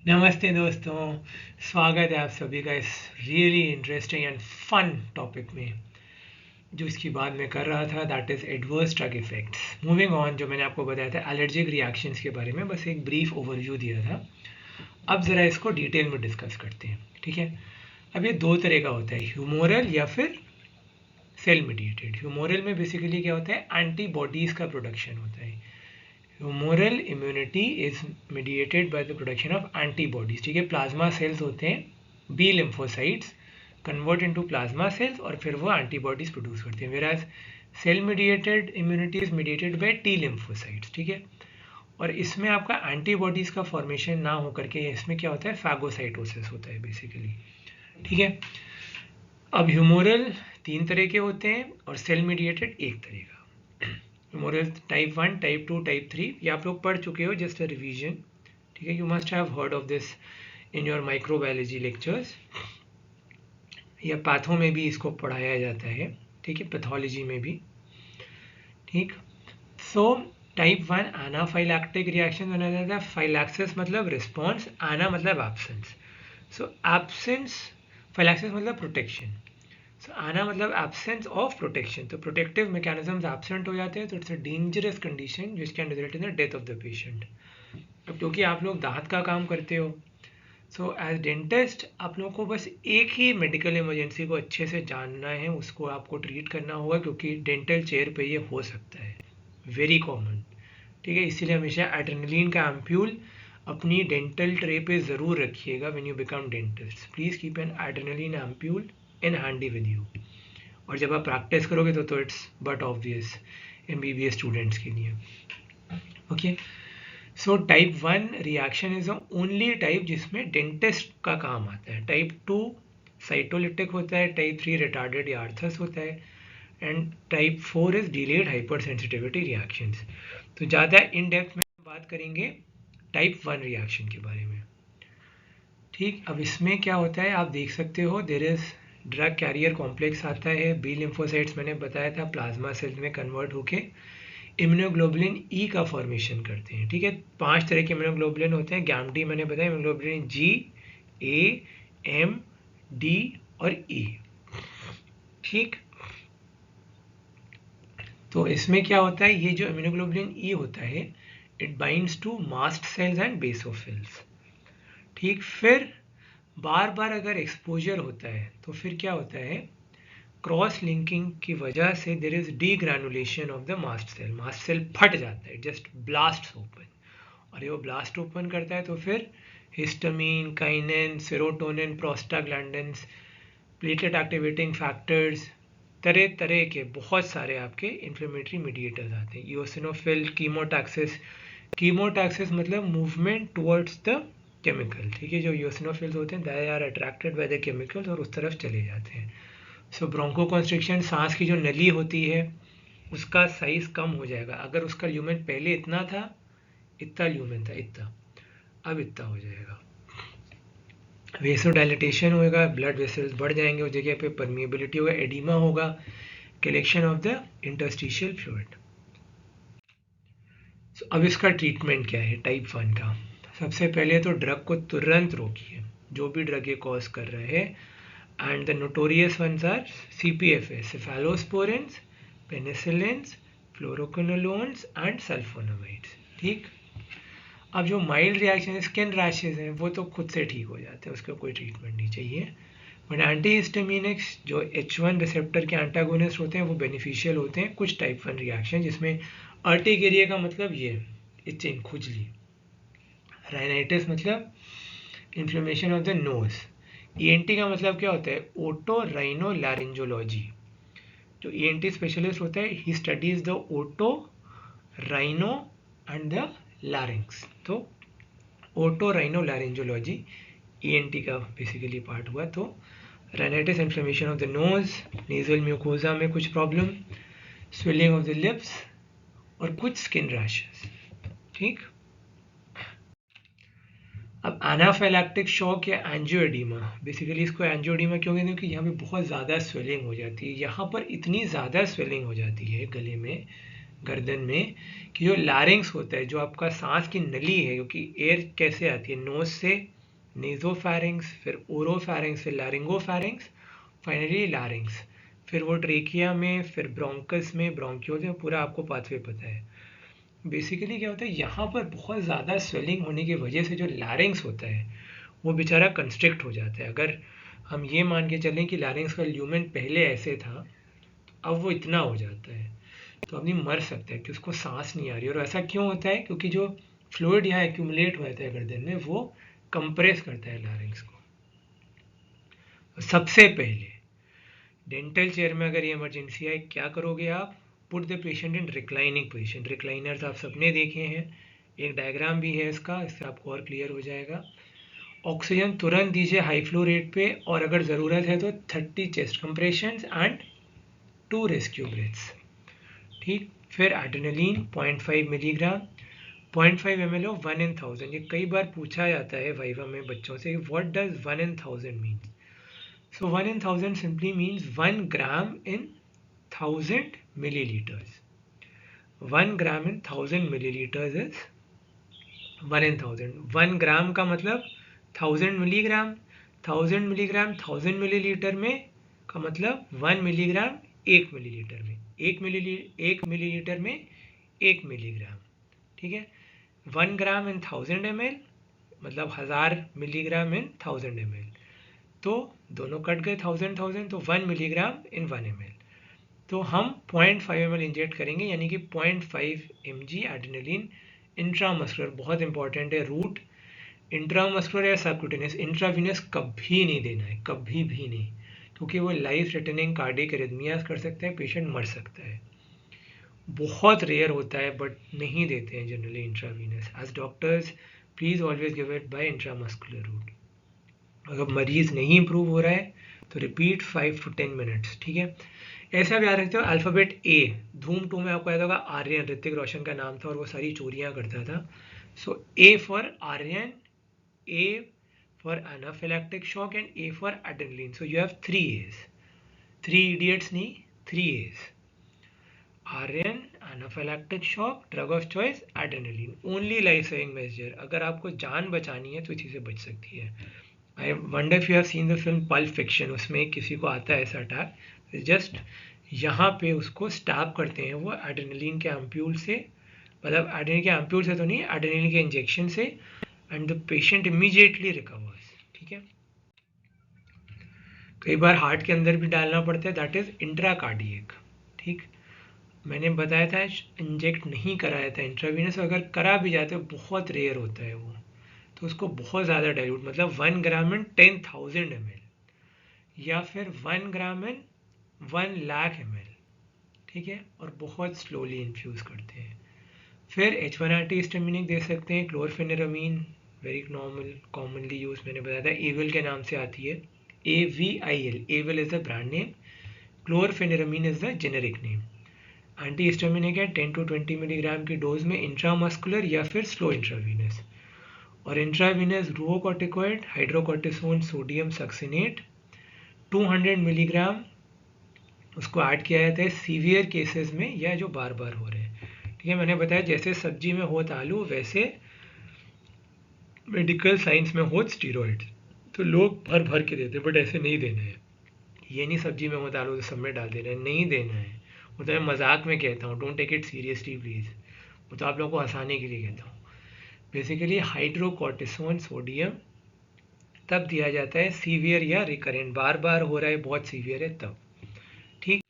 नमस्ते दोस्तों। स्वागत है आप सभी का इस really interesting and fun topic में जो इसकी बात मैं कर रहा था, that is adverse drug effects. Moving on, जो मैंने आपको बताया था एलर्जिक रिएक्शंस के बारे में, बस एक ब्रीफ ओवरव्यू दिया था। अब ज़रा इसको डिटेल में डिस्कस करते हैं, ठीक है। अब ये दो तरह का होता है, ह्यूमोरल या फिर सेल मीडिएटेड। ह्यूमोरल में बेसिकली क्या होता है, एंटीबॉडीज़ का प्रोडक्शन होता है। Humoral immunity is mediated by the production of antibodies, ठीक है। प्लाज्मा सेल्स होते हैं, B lymphocytes convert into plasma cells और फिर वो एंटीबॉडीज प्रोड्यूस करते हैं। Whereas cell mediated immunity is mediated by T lymphocytes, ठीक है। और इसमें आपका एंटीबॉडीज का फॉर्मेशन ना होकर के इसमें क्या होता है, फैगोसाइटोसिस होता है बेसिकली, ठीक है। अब ह्यूमोरल तीन तरह के होते हैं और सेल मीडिएटेड एक तरह का। ह्यूमोरल टाइप 1, टाइप 2, टाइप 3, ये आप लोग पढ़ चुके हो, जस्ट अ रिवीजन, ठीक है। You must have heard of this in your microbiology lectures, या पैथो में भी इसको पढ़ाया जाता है, ठीक है, पैथोलॉजी में भी, ठीक। सो टाइप 1 एनाफाइलैक्टिक रिएक्शन माना जाता है। फाइलैक्सिस मतलब रिस्पॉन्स, आना मतलब एब्सेंस। सो एब्सेंस, फाइलैक्सिस मतलब प्रोटेक्शन, सो आना मतलब एब्सेंस ऑफ प्रोटेक्शन। तो प्रोटेक्टिव मैकेनिज्म्स एब्सेंट हो जाते हैं, तो it's a dangerous condition which can result in the death of the patient. अब क्योंकि आप लोग दांत का काम करते हो, सो एज डेंटिस्ट आप लोगों को बस एक ही मेडिकल इमरजेंसी को अच्छे से जानना है, उसको आपको ट्रीट करना होगा, क्योंकि डेंटल चेयर पे ये हो सकता है, वेरी कॉमन, ठीक है। इसीलिए हमेशा एड्रेनलिन का एम्प्यूल अपनी डेंटल ट्रे पे ज़रूर रखिएगा। When you become dentist, please keep an adrenaline ampoule in handy with you. और जब आप प्रैक्टिस करोगे तो it's but obvious MBBS students के लिए, okay. So type 1 reaction is the only type जिसमें डेंटिस्ट का काम आता है। टाइप 2 साइटोलिटिक होता है, टाइप 3 रिटार्डेड या आर्थस होता है, and type 4 is delayed hyper sensitivity reactions. तो ज़्यादा इन डेप्थ में बात करेंगे टाइप 1 रिएक्शन के बारे में, ठीक। अब इसमें क्या होता है, आप देख सकते हो, there is drug carrier complex आता है, बी लिम्फोसाइट्स मैंने बताया था प्लाज्मा सेल में कन्वर्ट होके इम्यूनोग्लोबुलिन ई का फॉर्मेशन करते हैं, ठीक है। 5 तरह के इम्यूनोग्लोबुलिन होते हैं, गैम-डी मैंने बताया, इम्यूनोग्लोबुलिन जी, ए, एम, डी और ई, ठीक। तो इसमें क्या होता है, ये जो इम्यूनोग्लोबुलिन ई होता है, it binds to mast cells and basophils, ठीक। फिर बार बार अगर एक्सपोजर होता है तो फिर क्या होता है, क्रॉस लिंकिंग की वजह से there is degranulation of the mast cell फट जाता है, जस्ट ब्लास्ट ओपन। और ये वो ब्लास्ट ओपन करता है तो फिर histamine, kinin, serotonin, prostaglandins, platelet activating factors, तरह तरह के बहुत सारे आपके इन्फ्लेमेटरी मीडिएटर्स आते हैं। ईओसिनोफिल, कीमोटैक्सिस, कीमोटैक्सिस मतलब मूवमेंट टुवर्ड्स द केमिकल, ठीक है। जो ईओसिनोफिल्स होते हैं they are attracted by the chemicals और उस तरफ चले जाते हैं। सो ब्रोंको कॉन्स्ट्रिक्शन, सांस की जो नली होती है उसका साइज कम हो जाएगा। अगर उसका ल्यूमेन पहले इतना था, इतना ल्यूमेन था, इतना, अब इतना हो जाएगा। वेसोडाइलेटेशन होगा, ब्लड वेसल्स बढ़ जाएंगे, उस जगह पे परमिएबिलिटी होगा, एडिमा होगा, collection of the interstitial fluid. अब इसका ट्रीटमेंट क्या है टाइप 1 का। सबसे पहले तो ड्रग को तुरंत रोकिए, जो भी ड्रग ये कॉज कर रहा है, and the notorious ones are CPFS, cephalosporins, penicillins, fluoroquinolones and sulphonamides, ठीक। अब जो माइल्ड रिएक्शन स्किन रैशेज हैं वो तो खुद से ठीक हो जाते हैं, उसका कोई ट्रीटमेंट नहीं चाहिए। बट एंटीहिस्टामिनिक्स जो H1 रिसेप्टर के एंटागोनिस्ट होते हैं वो बेनिफिशियल होते हैं कुछ टाइप 1 रिएक्शन, जिसमें अर्टिकेरिया का मतलब ये इचिंग, खुजली, राइनाइटिस मतलब inflammation of the knows, ENT का मतलब क्या होता है, ओटो राइनो लैरिंजोलॉजी। जो ENT स्पेशलिस्ट होता है, he studies the oto, rhino and the larynx. तो ओटो राइनो लैरिंजोलॉजी ENT का बेसिकली पार्ट हुआ। तो rhinitis, inflammation of the nose, nasal mucosa में कुछ problem, swelling of the lips और कुछ स्किन रैशेस, ठीक। अब एनाफाइलैक्टिक शॉक या एंजियोएडिमा, बेसिकली इसको एंजियोएडिमा क्यों कहते हैं, क्योंकि यहाँ पे बहुत ज़्यादा स्वेलिंग हो जाती है, यहाँ पर इतनी ज़्यादा स्वेलिंग हो जाती है गले में गर्दन में कि जो लारिंग्स होता है, जो आपका सांस की नली है, क्योंकि एयर कैसे आती है, नोज से नेजोफैरिंग्स, फिर ओरोफैरिंग्स, फिर लैरिंगोफैरिंग्स, फाइनली लारिंग्स, फिर वो ट्रेकिया में, फिर ब्रोंकस में, ब्रोंक्योल में, पूरा आपको पाथवे पता है। बेसिकली क्या होता है, यहाँ पर बहुत ज़्यादा स्वेलिंग होने की वजह से जो लैरिंग्स होता है वो बेचारा कंस्ट्रिक्ट हो जाता है। अगर हम ये मान के चलें कि लैरिंग्स का ल्यूमेन पहले ऐसे था, अब वो इतना हो जाता है, तो आदमी मर सकता है कि उसको सांस नहीं आ रही। और ऐसा क्यों होता है? क्योंकि जो फ्लूइड यहाँ एक्यूमुलेट हो जाता है गर्दन में, वो कंप्रेस करता है लैरिंग्स को। सबसे पहले डेंटल चेयर में अगर ये इमरजेंसी आए, क्या करोगे आप? Put the patient in reclining position. Recliners आप सबने देखे हैं, एक डायग्राम भी है इसका, इससे आपको और क्लियर हो जाएगा। ऑक्सीजन तुरंत दीजिए हाई फ्लो रेट पे, और अगर ज़रूरत है तो 30 chest compressions and 2 rescue breaths. ठीक, फिर adrenaline 0.5 milligram, 0.5 ml of 1 in 1000। ये कई बार पूछा जाता है वाइवा में बच्चों से, what does 1 in 1000 mean? So 1 in 1000 simply means 1 gram in 1000 milliliters. 1 gram in 1000 milliliters is 1 in 1000. 1 ग्राम का मतलब 1000 मिलीग्राम, 1000 मिलीग्राम 1000 मिलीलीटर में का मतलब 1 मिलीग्राम 1 मिलीलीटर में, 1 मिलीलीटर में 1 मिलीग्राम। ठीक है, 1 ग्राम इन 1000 ml मतलब 1000 मिलीग्राम इन 1000 ml, तो दोनों कट गए 1000 तो 1 मिलीग्राम इन 1 ml। तो हम 0.5 ml इंजेक्ट करेंगे, यानी कि 0.5 mg एड्रेनलिन इंट्रामस्कुलर। बहुत इंपॉर्टेंट है रूट, इंट्रामस्कुलर या सबक्यूटेनियस। इंट्रावीनस कभी नहीं देना है, कभी भी नहीं, क्योंकि वो लाइफ थ्रेटनिंग कार्डियक एरिथमियास कर सकता है, पेशेंट मर सकता है। बहुत रेयर होता है बट नहीं देते हैं generally intravenous. As doctors please always give it by intramuscular route. अगर मरीज नहीं इम्प्रूव हो रहा है तो रिपीट 5 to 10 मिनट्स। ठीक है, ऐसा भी याद रखते हो, अल्फ़ाबेट ए, धूम 2 में आपको याद होगा आर्यन, ऋतिक रोशन का नाम था और वो सारी चोरियां करता था। So A for Aryan, A for anaphylactic shock and A for adrenaline. So you have 3 A's, 3 idiots नहीं, 3 A's। Aryan, anaphylactic shock, drug of choice adrenaline, only life saving measure. अगर आपको जान बचानी है तो इसी से बच सकती है। I wonder if you have seen the film pulp fiction, उसमें किसी को आता है ऐसा अटैक, जस्ट यहाँ पे उसको स्टैब करते हैं वो एड्रेनलिन के एम्प्यूल से, मतलब एड्रेनलिन के एम्प्यूल से तो नहीं, एड्रेनलिन के इंजेक्शन से, and the patient immediately recovers. ठीक है, कई बार हार्ट के अंदर भी डालना पड़ता है, दैट इज इंट्राकार्डियक। ठीक, मैंने बताया था इंजेक्ट नहीं कराया था इंट्रावीनस, अगर करा भी जाता है बहुत रेयर होता है वो, तो उसको बहुत ज़्यादा डाइल्यूट, मतलब 1 ग्राम इन 10,000 ml या फिर 1 ग्राम इन 1 लाख ml। ठीक है, और बहुत स्लोली इन्फ्यूज़ करते हैं। फिर H1 एंटीहिस्टामिनिक दे सकते हैं, chlorpheniramine, very normal commonly use, मैंने बताया था एविल के नाम से आती है, AVIL, Avil is the brand name, chlorpheniramine is the generic name. Antihistaminic है 10 to 20 मिलीग्राम की डोज में, इंट्रामस्कुलर या फिर स्लो इंट्रावीनस। और intravenous glucocorticoid, hydrocortisone, sodium succinate 200 milligram, उसको ऐड किया जाता है सीवियर केसेस में या जो बार बार हो रहे हैं। ठीक है, मैंने बताया जैसे सब्जी में होत आलू, वैसे मेडिकल साइंस में होत स्टीरॉइड। तो लोग भर भर के देते हैं, बट ऐसे नहीं देना है। ये नहीं सब्जी में होत आलू तो सब में डाल देना है, नहीं देना है। वो तो मैं मजाक में कहता हूँ, don't take it seriously please, वो तो आप लोगों को हंसाने के लिए कहता हूँ। बेसिकली हाइड्रोकॉर्टिसोन सोडियम तब दिया जाता है सीवियर या रिकरेंट, बार बार हो रहा है, बहुत सीवियर है तब। ठीक,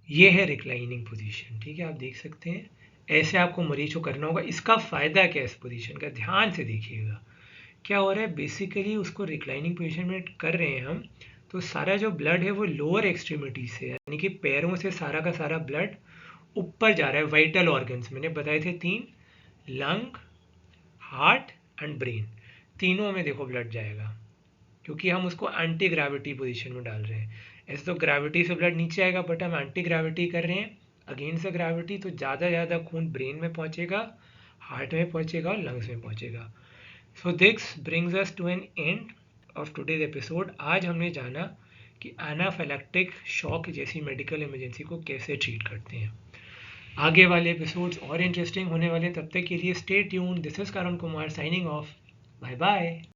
ये है रिक्लाइनिंग पोजीशन। ठीक है, आप देख सकते हैं ऐसे आपको मरीज को करना होगा। इसका फ़ायदा क्या है इस पोजीशन का, ध्यान से देखिएगा क्या हो रहा है। बेसिकली उसको रिक्लाइनिंग पोजीशन में कर रहे हैं हम, तो सारा जो ब्लड है वो लोअर एक्सट्रीमिटी से, यानी कि पैरों से सारा का सारा ब्लड ऊपर जा रहा है वाइटल ऑर्गन्स। मैंने बताए थे 3, लंग, हार्ट एंड ब्रेन, तीनों में देखो ब्लड जाएगा, क्योंकि हम उसको एंटी ग्रेविटी पोजीशन में डाल रहे हैं। ऐसे तो ग्रेविटी से ब्लड नीचे आएगा, बट हम एंटी ग्रेविटी कर रहे हैं, अगेंस्ट द ग्रेविटी, तो ज़्यादा खून ब्रेन में पहुंचेगा, हार्ट में पहुंचेगा और लंग्स में पहुंचेगा। So this brings us to an end of today's episode. आज हमने जाना कि एनाफिलैक्टिक शॉक जैसी मेडिकल इमरजेंसी को कैसे ट्रीट करते हैं। आगे वाले एपिसोड्स और इंटरेस्टिंग होने वाले हैं, तब तक के लिए stay tuned. This is Karun Kumar signing off. Bye bye.